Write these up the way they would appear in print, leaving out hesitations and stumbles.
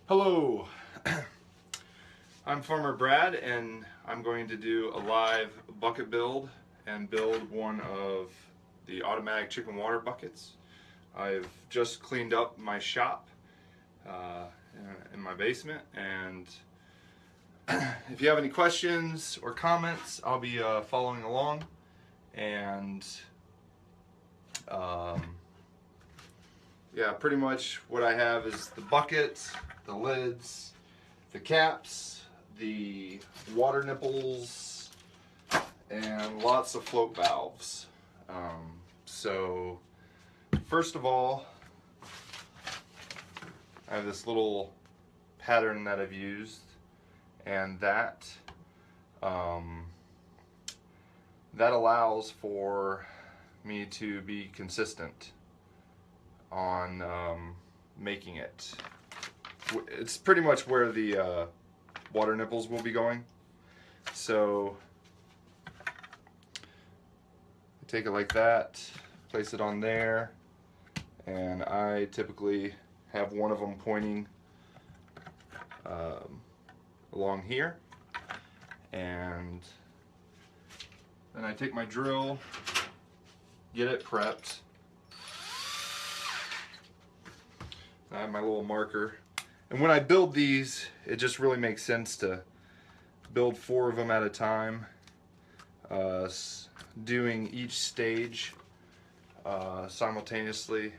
Hello, I'm Farmer Brad and I'm going to do a live bucket build and build one of the automatic chicken water buckets. I've just cleaned up my shop in my basement, and if you have any questions or comments, I'll be following along. And yeah, pretty much what I have is the bucket, the lids, the caps, the water nipples, and lots of float valves. So first of all, I have this little pattern that I've used, and that allows for me to be consistent on making it. It's pretty much where the water nipples will be going. So I take it like that, place it on there, and I typically have one of them pointing along here, and then I take my drill, get it prepped. I have my little marker. And when I build these, it just really makes sense to build 4 of them at a time, doing each stage simultaneously,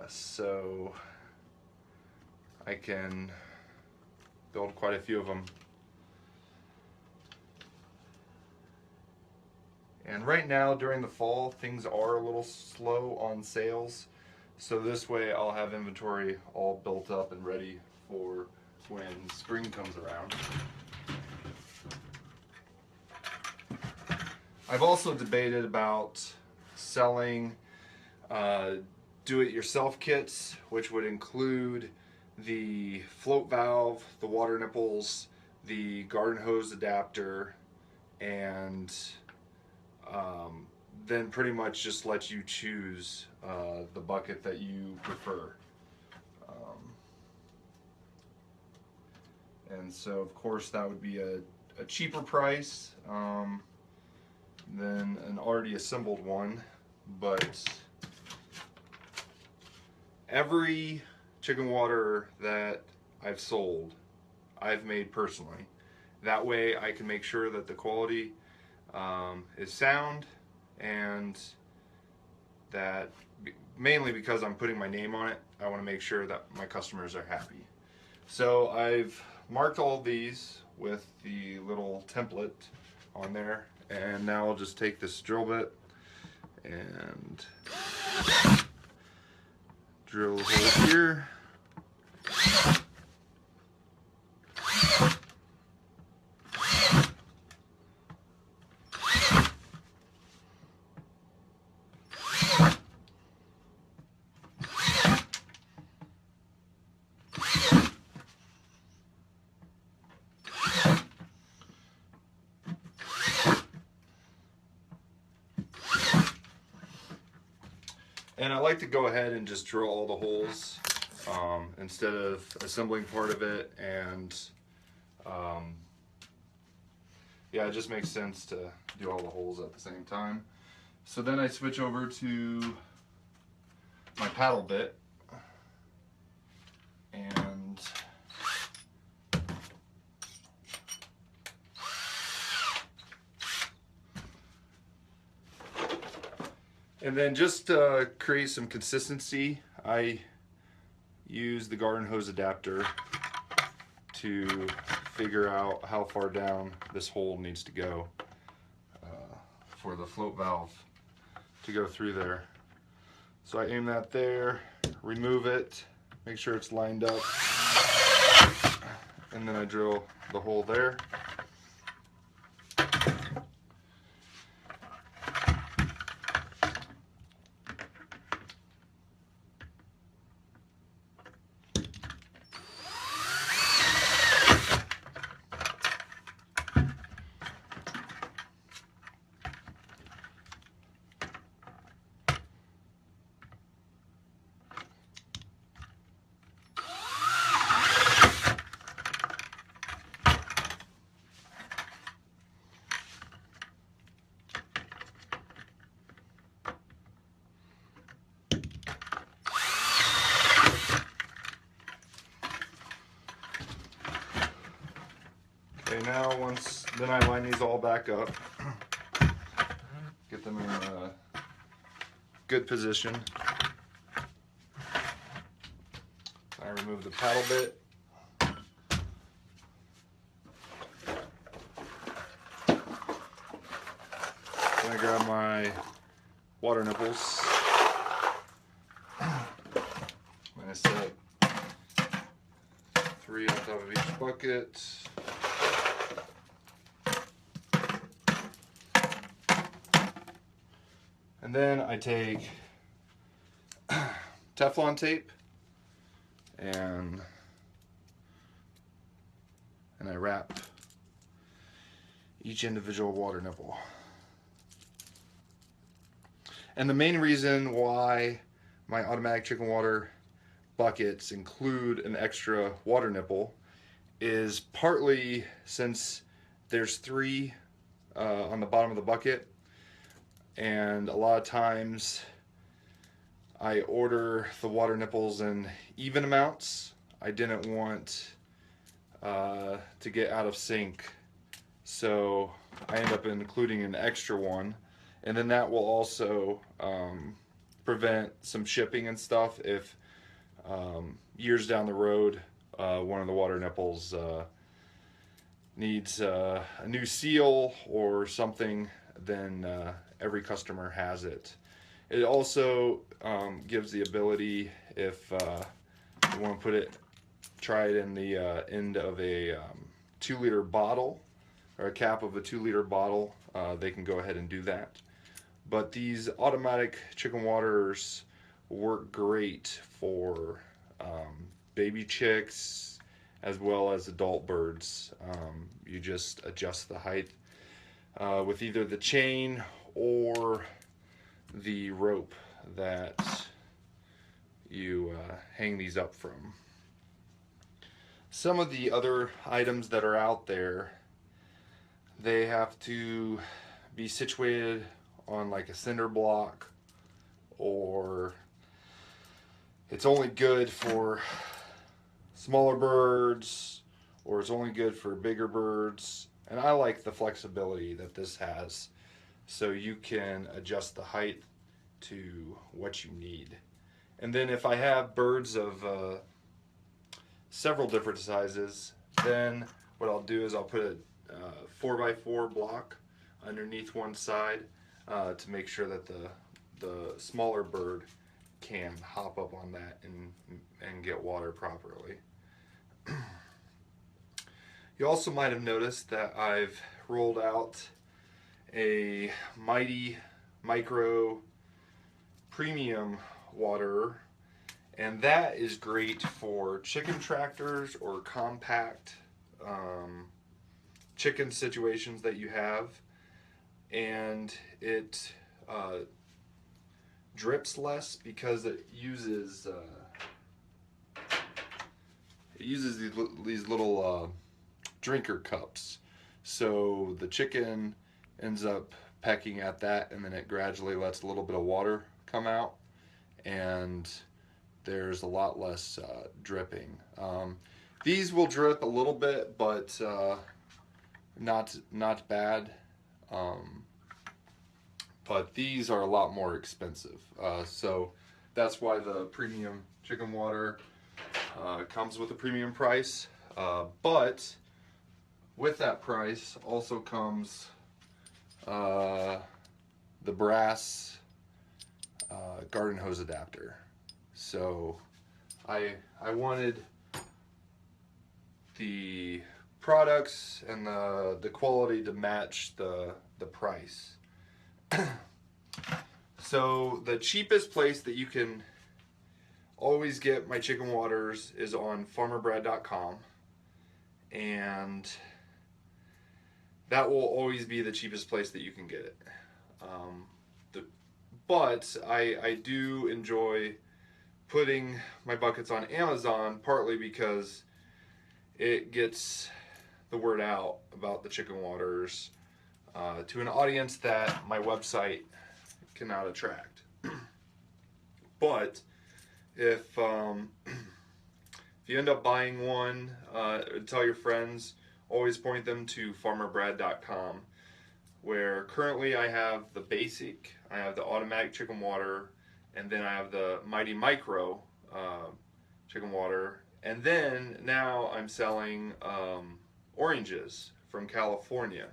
so I can build quite a few of them. And right now during the fall, things are a little slow on sales. So this way I'll have inventory all built up and ready for when spring comes around. I've also debated about selling do-it-yourself kits, which would include the float valve, the water nipples, the garden hose adapter, and then pretty much just let you choose the bucket that you prefer. And so of course that would be a cheaper price than an already assembled one, but every chicken water that I've sold, I've made personally. That way I can make sure that the quality is sound, and that mainly because I'm putting my name on it, I want to make sure that my customers are happy. So I've marked all these with the little template on there, and now I'll just take this drill bit and drill a hole here. And I like to go ahead and just drill all the holes instead of assembling part of it, and yeah, it just makes sense to do all the holes at the same time. So then I switch over to my paddle bit, and then just to create some consistency, I use the garden hose adapter to figure out how far down this hole needs to go for the float valve to go through there. So I aim that there, remove it, make sure it's lined up, and then I drill the hole there. now then I line these all back up, get them in a good position. I remove the paddle bit. Then I grab my water nipples. And I set 3 on top of each bucket. And then I take Teflon tape and I wrap each individual water nipple. And the main reason why my automatic chicken water buckets include an extra water nipple is partly since there's 3 on the bottom of the bucket, and a lot of times I order the water nipples in even amounts. I didn't want to get out of sync, so I end up including an extra one, and then that will also prevent some shipping and stuff if years down the road one of the water nipples needs a new seal or something, then every customer has it. It also gives the ability, if you want to try it in the end of a 2-liter bottle or a cap of a 2-liter bottle, they can go ahead and do that. But these automatic chicken waters work great for baby chicks as well as adult birds. You just adjust the height with either the chain or the rope that you hang these up from. Some of the other items that are out there, they have to be situated on like a cinder block, or it's only good for smaller birds, or it's only good for bigger birds. And I like the flexibility that this has, so you can adjust the height to what you need. And then if I have birds of several different sizes, then what I'll do is I'll put a 4x4 block underneath one side to make sure that the smaller bird can hop up on that and get water properly. You also might have noticed that I've rolled out a Mighty Micro Premium waterer, and that is great for chicken tractors or compact chicken situations that you have, and it drips less because it uses these little drinker cups. So the chicken ends up pecking at that, and then it gradually lets a little bit of water come out, and there's a lot less dripping. These will drip a little bit, but not bad. But these are a lot more expensive. So that's why the premium chicken water comes with a premium price. But with that price also comes the brass garden hose adapter. So I wanted the products and the quality to match the price. So the cheapest place that you can always get my chicken waters is on farmerbrad.com, and that will always be the cheapest place that you can get it. But I do enjoy putting my buckets on Amazon, partly because it gets the word out about the chicken waters to an audience that my website cannot attract. But if you end up buying one, tell your friends, always point them to farmerbrad.com, where currently I have the basic, I have the automatic chicken water, and then I have the Mighty Micro chicken water, and then now I'm selling oranges from California.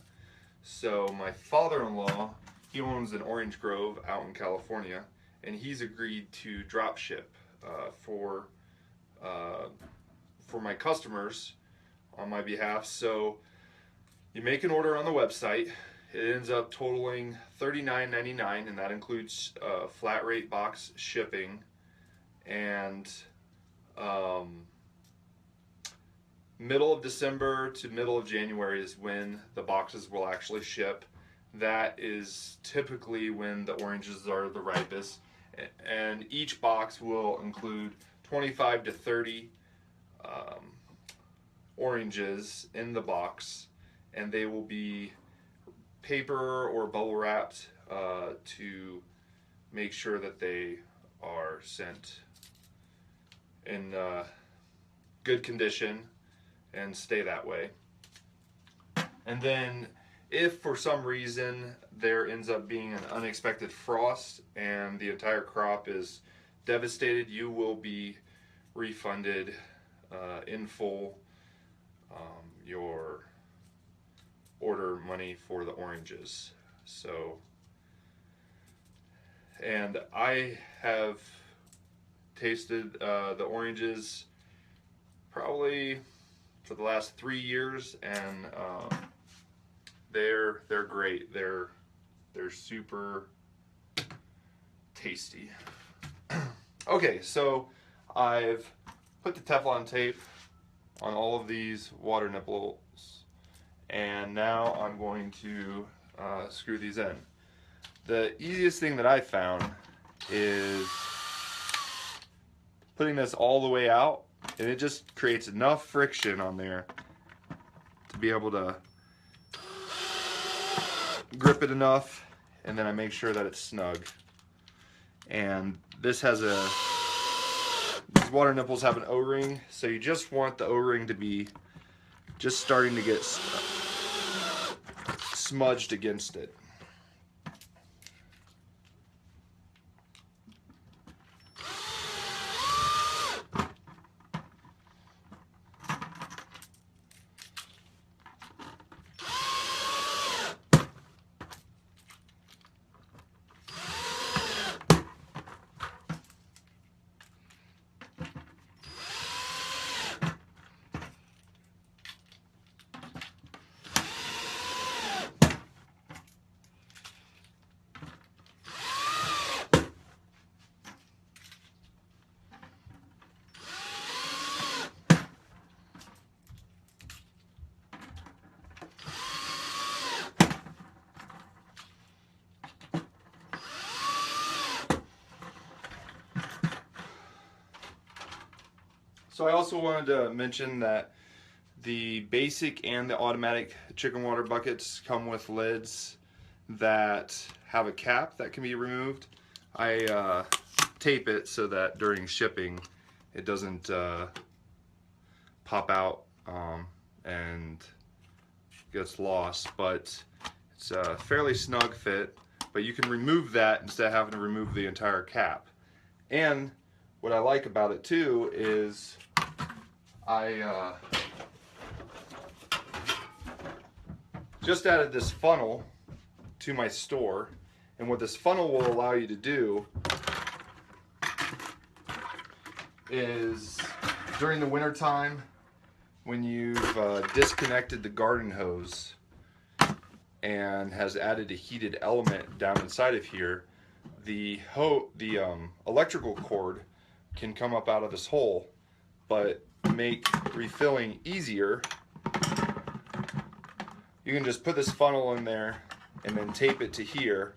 So my father-in-law, he owns an orange grove out in California, and he's agreed to drop ship for my customers on my behalf. So you make an order on the website. It ends up totaling $39.99, and that includes flat rate box shipping. And middle of December to middle of January is when the boxes will actually ship. That is typically when the oranges are the ripest, and each box will include 25 to 30 oranges in the box, and they will be paper or bubble wrapped to make sure that they are sent in good condition and stay that way. And then if for some reason there ends up being an unexpected frost and the entire crop is devastated, you will be refunded in full your order money for the oranges. So, and I have tasted the oranges probably for the last 3 years, and they're great. They're super tasty. Okay, so I've put the Teflon tape on all of these water nipples, and now I'm going to screw these in. The easiest thing that I found is putting this all the way out, and it just creates enough friction on there to be able to grip it enough, and then I make sure that it's snug. And this has these water nipples have an O-ring, so you just want the O-ring to be just starting to get smudged against it. So I also wanted to mention that the basic and the automatic chicken water buckets come with lids that have a cap that can be removed. I tape it so that during shipping it doesn't pop out and gets lost, but it's a fairly snug fit, but you can remove that instead of having to remove the entire cap. And what I like about it too is I just added this funnel to my store, and what this funnel will allow you to do is during the winter time, when you've disconnected the garden hose and has added a heated element down inside of here, the electrical cord can come up out of this hole, but make refilling easier. You can just put this funnel in there and then tape it to here,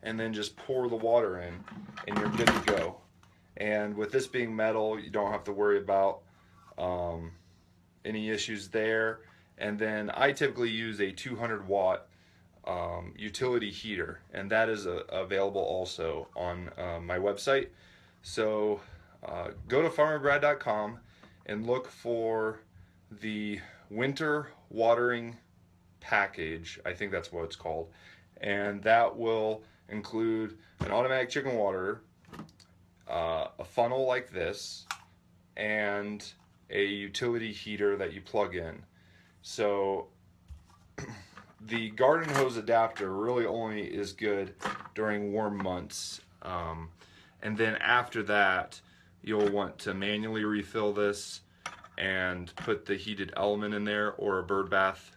and then just pour the water in, and you're good to go. And with this being metal, you don't have to worry about any issues there. And then I typically use a 200 watt utility heater, and that is available also on my website. So go to farmerbrad.com and look for the winter watering package. I think that's what it's called. And that will include an automatic chicken waterer, a funnel like this, and a utility heater that you plug in. So the garden hose adapter really only is good during warm months. And then after that, you'll want to manually refill this and put the heated element in there, or a bird bath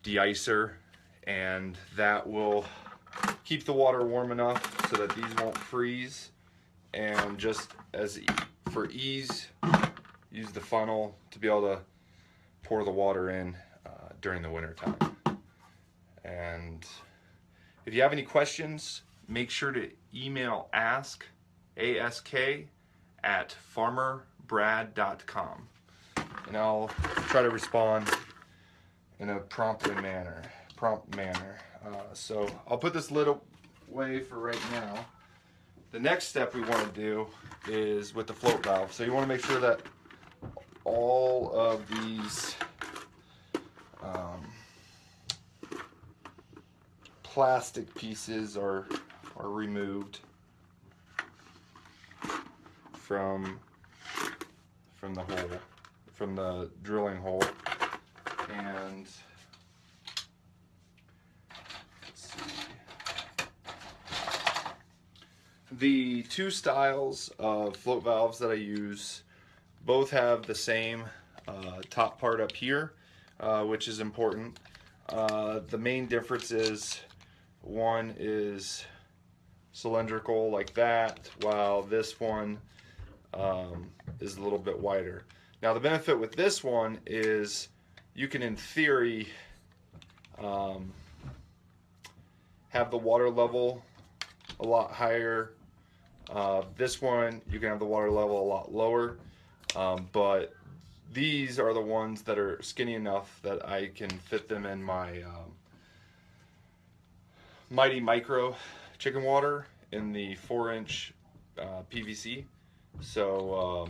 de-icer, and that will keep the water warm enough so that these won't freeze. And just as for ease, use the funnel to be able to pour the water in during the winter time. And if you have any questions, make sure to email ask at farmerbrad.com, and I'll try to respond in a prompt manner. So I'll put this lid away for right now. The next step we want to do is with the float valve. So you want to make sure that all of these plastic pieces are removed from the hole, from the drilling hole. And let's see. The two styles of float valves that I use both have the same top part up here, which is important. The main difference is one is cylindrical like that, while this one is a little bit wider. Now the benefit with this one is you can, in theory, have the water level a lot higher. This one, you can have the water level a lot lower, but these are the ones that are skinny enough that I can fit them in my Mighty Micro chicken water in the 4-inch PVC. So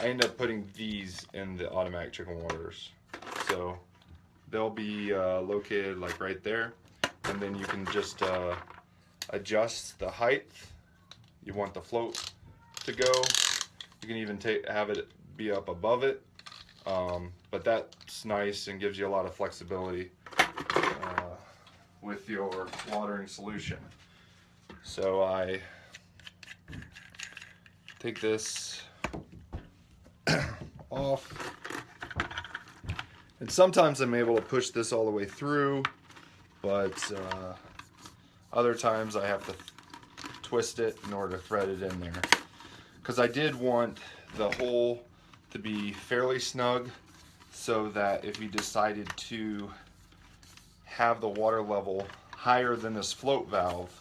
I end up putting these in the automatic chicken waterers. So they'll be located like right there, and then you can just adjust the height you want the float to go. You can even have it be up above it, but that's nice and gives you a lot of flexibility with your watering solution. So I take this off, and sometimes I'm able to push this all the way through, but other times I have to twist it in order to thread it in there, because I did want the hole to be fairly snug so that if you decided to have the water level higher than this float valve,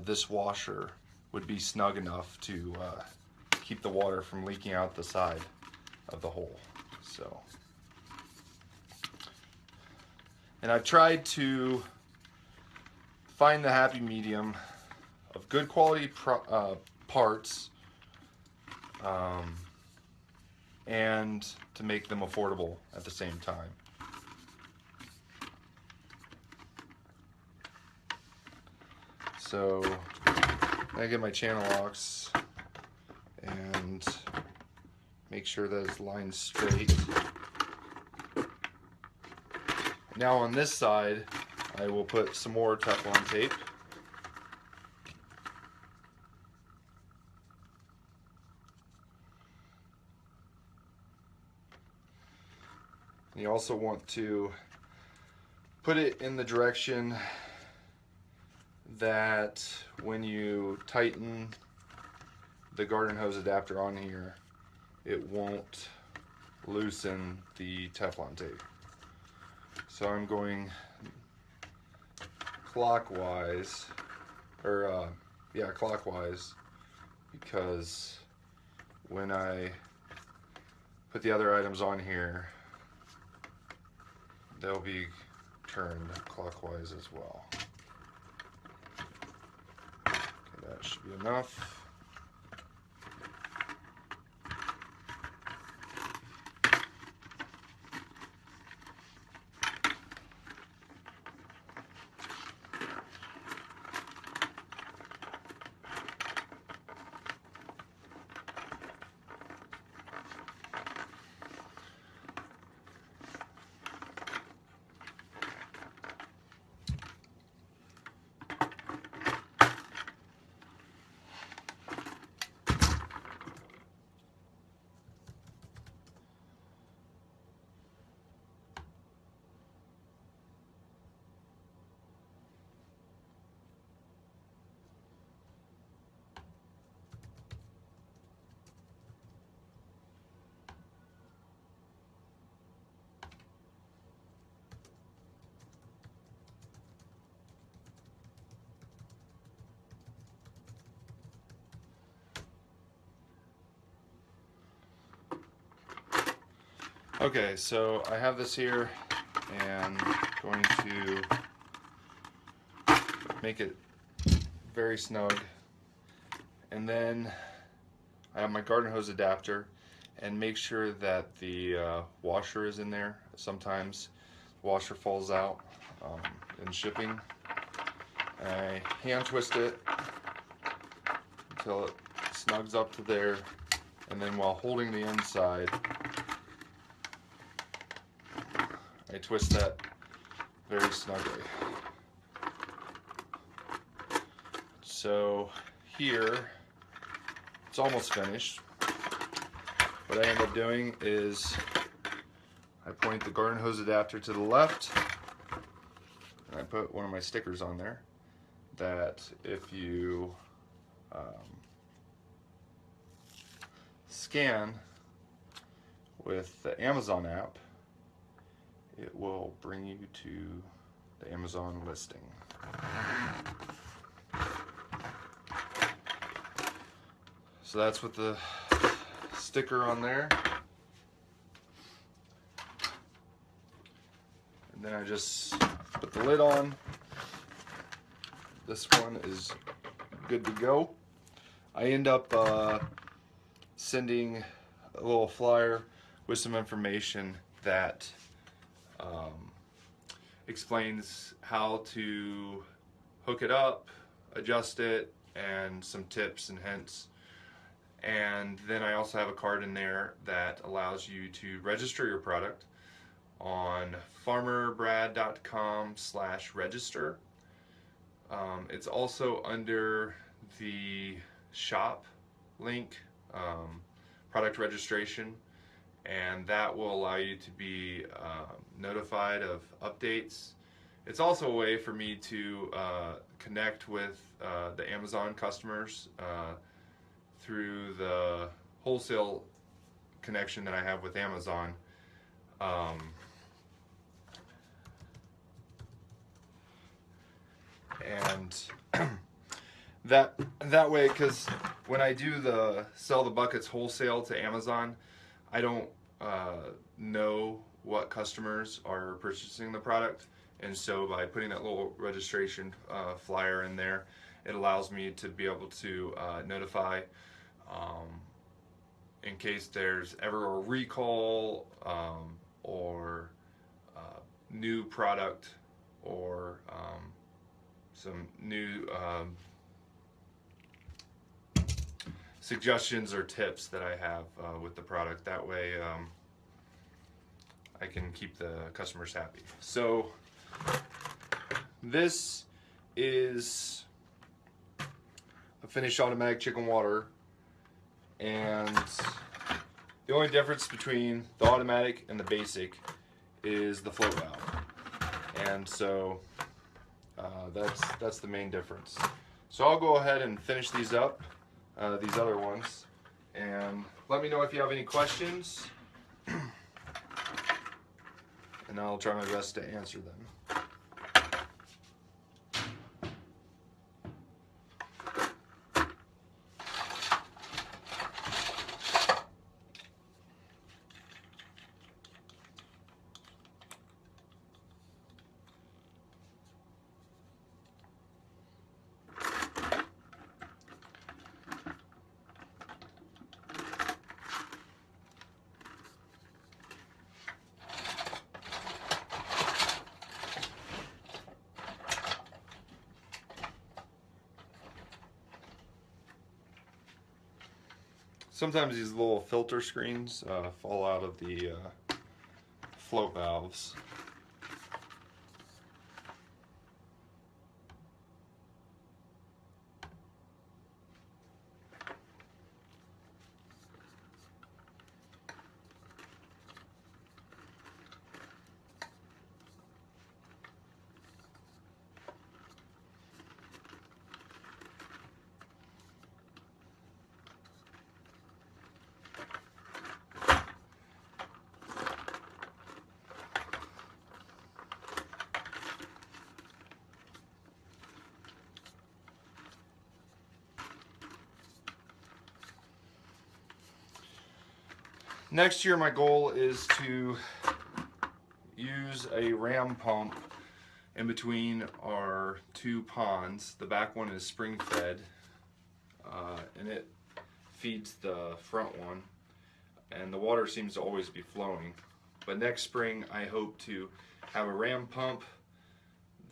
this washer would be snug enough to keep the water from leaking out the side of the hole. So, and I've tried to find the happy medium of good quality parts and to make them affordable at the same time. So I get my channel locks and make sure that it's lined straight. Now on this side, I will put some more Teflon tape. You also want to put it in the direction that when you tighten the garden hose adapter on here, it won't loosen the Teflon tape. So I'm going clockwise, or clockwise, because when I put the other items on here, they'll be turned clockwise as well. Okay, that should be enough. Okay, so I have this here and going to make it very snug. And then I have my garden hose adapter, and make sure that the washer is in there. Sometimes the washer falls out in shipping. And I hand twist it until it snugs up to there, and then while holding the inside, I twist that very snugly. So here, it's almost finished. What I end up doing is I point the garden hose adapter to the left, and I put one of my stickers on there that if you scan with the Amazon app, it will bring you to the Amazon listing. So that's with the sticker on there. And then I just put the lid on. This one is good to go. I end up sending a little flyer with some information that explains how to hook it up, adjust it, and some tips and hints. And then I also have a card in there that allows you to register your product on farmerbrad.com/register. It's also under the shop link, product registration, and that will allow you to be notified of updates. It's also a way for me to connect with the Amazon customers through the wholesale connection that I have with Amazon. And that way, because when I do sell the buckets wholesale to Amazon, I don't know what customers are purchasing the product, and so by putting that little registration flyer in there, it allows me to be able to notify in case there's ever a recall or new product or some new suggestions or tips that I have with the product. That way I can keep the customers happy. So this is a finished automatic chicken water, and the only difference between the automatic and the basic is the float valve. And so that's the main difference. So I'll go ahead and finish these up, these other ones, and let me know if you have any questions, and I'll try my best to answer them. Sometimes these little filter screens fall out of the float valves. Next year, my goal is to use a ram pump in between our two ponds. The back one is spring fed, and it feeds the front one, and the water seems to always be flowing. But next spring, I hope to have a ram pump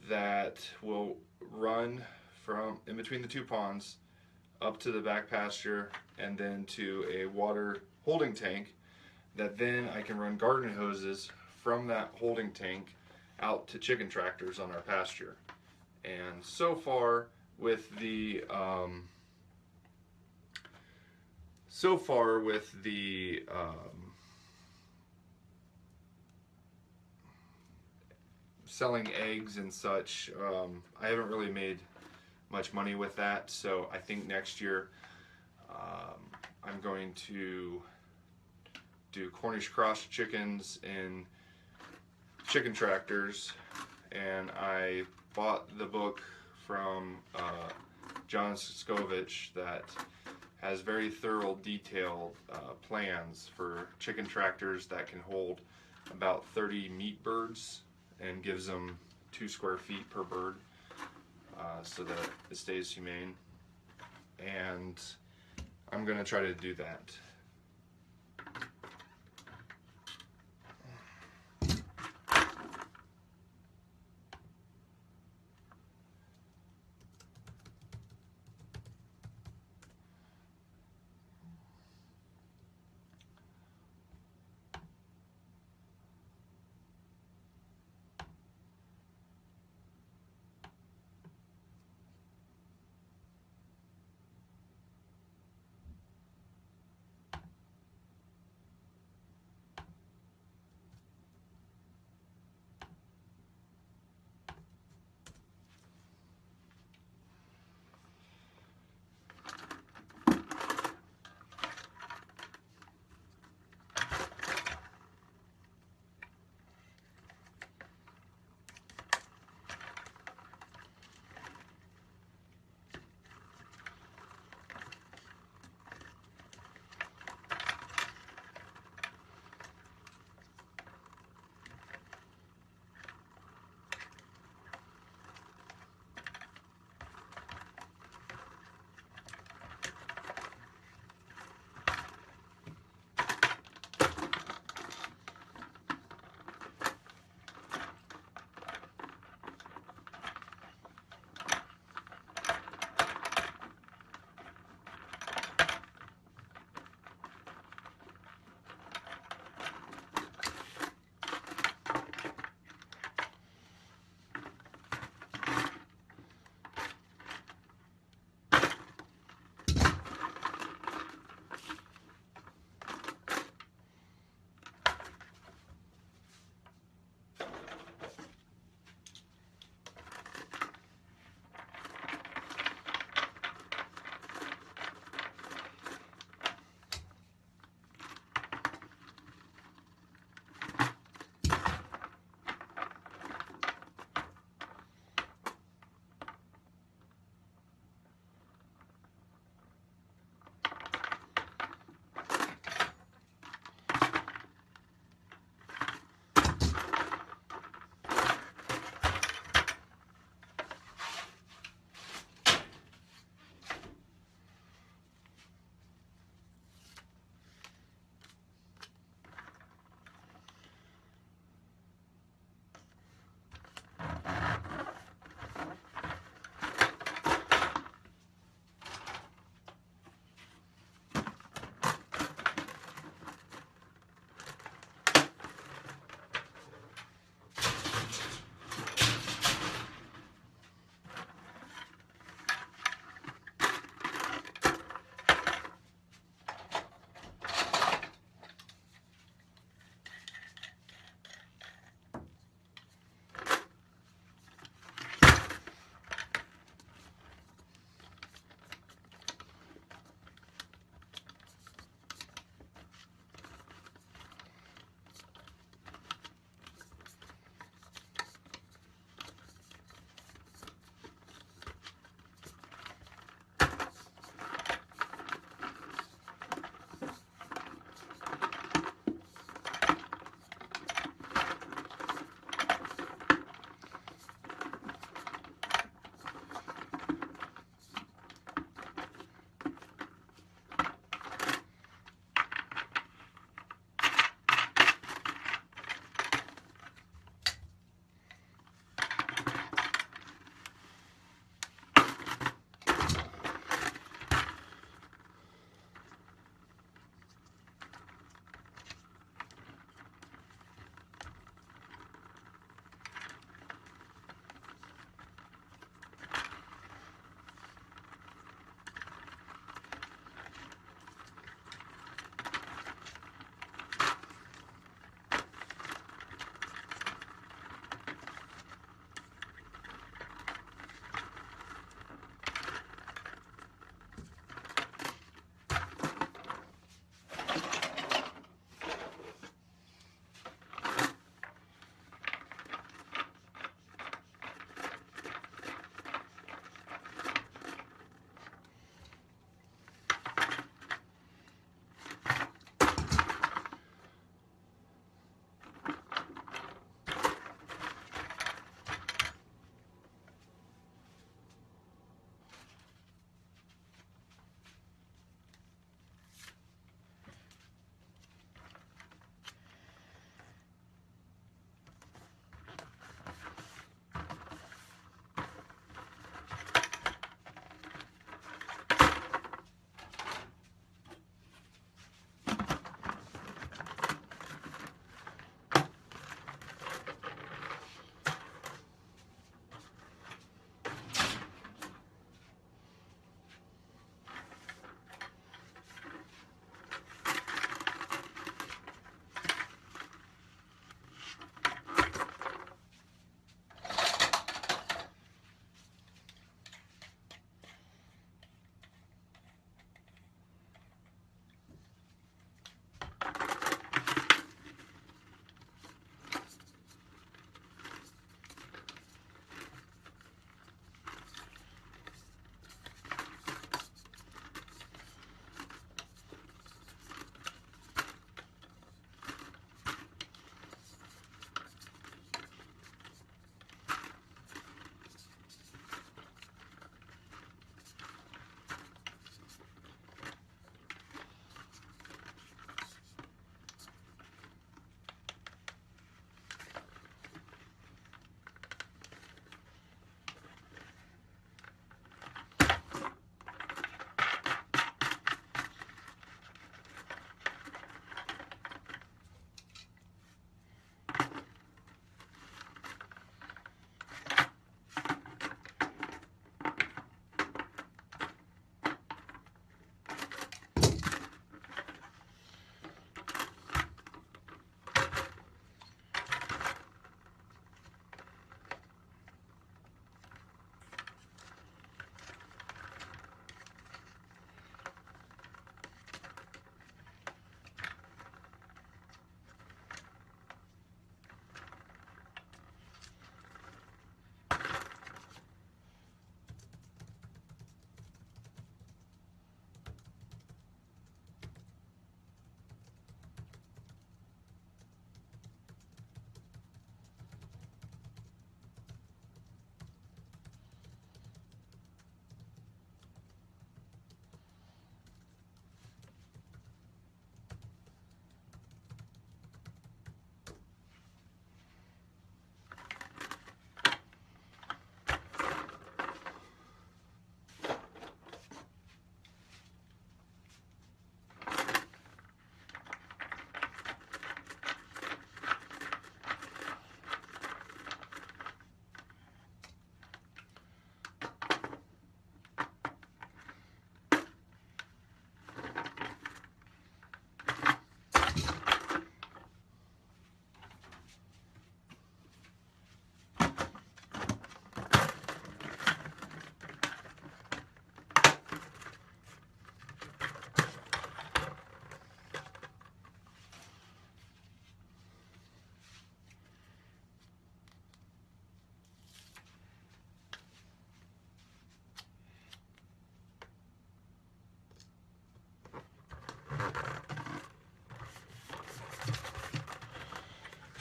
that will run from in between the two ponds up to the back pasture and then to a water holding tank that then I can run garden hoses from that holding tank out to chicken tractors on our pasture. And so far with the selling eggs and such, I haven't really made much money with that. So I think next year I'm going to do Cornish cross chickens in chicken tractors, and I bought the book from John Skovich that has very thorough, detailed plans for chicken tractors that can hold about 30 meat birds and gives them 2 square feet per bird, so that it stays humane. And I'm going to try to do that.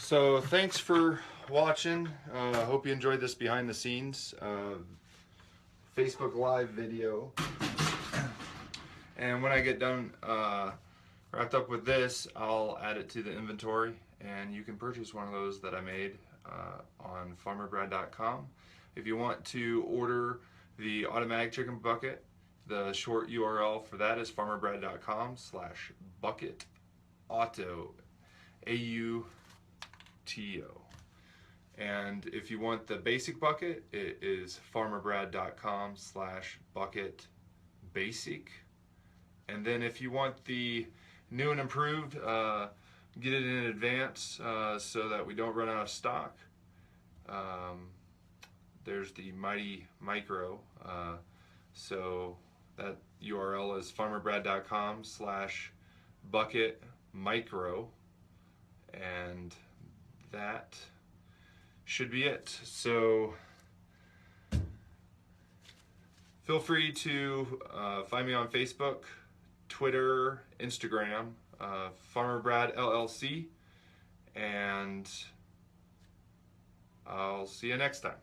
So thanks for watching. I hope you enjoyed this behind the scenes Facebook Live video. And when I get done wrapped up with this, I'll add it to the inventory, and you can purchase one of those that I made on farmerbrad.com. If you want to order the automatic chicken bucket, the short URL for that is farmerbrad.com/bucketauto, AUTO. And if you want the basic bucket, it is farmerbrad.com/bucketbasic. And then if you want the new and improved, get it in advance so that we don't run out of stock. There's the Mighty Micro. So that URL is farmerbrad.com/bucketmicro. And that should be it. So feel free to find me on Facebook, Twitter, Instagram, Farmer Brad LLC, and I'll see you next time.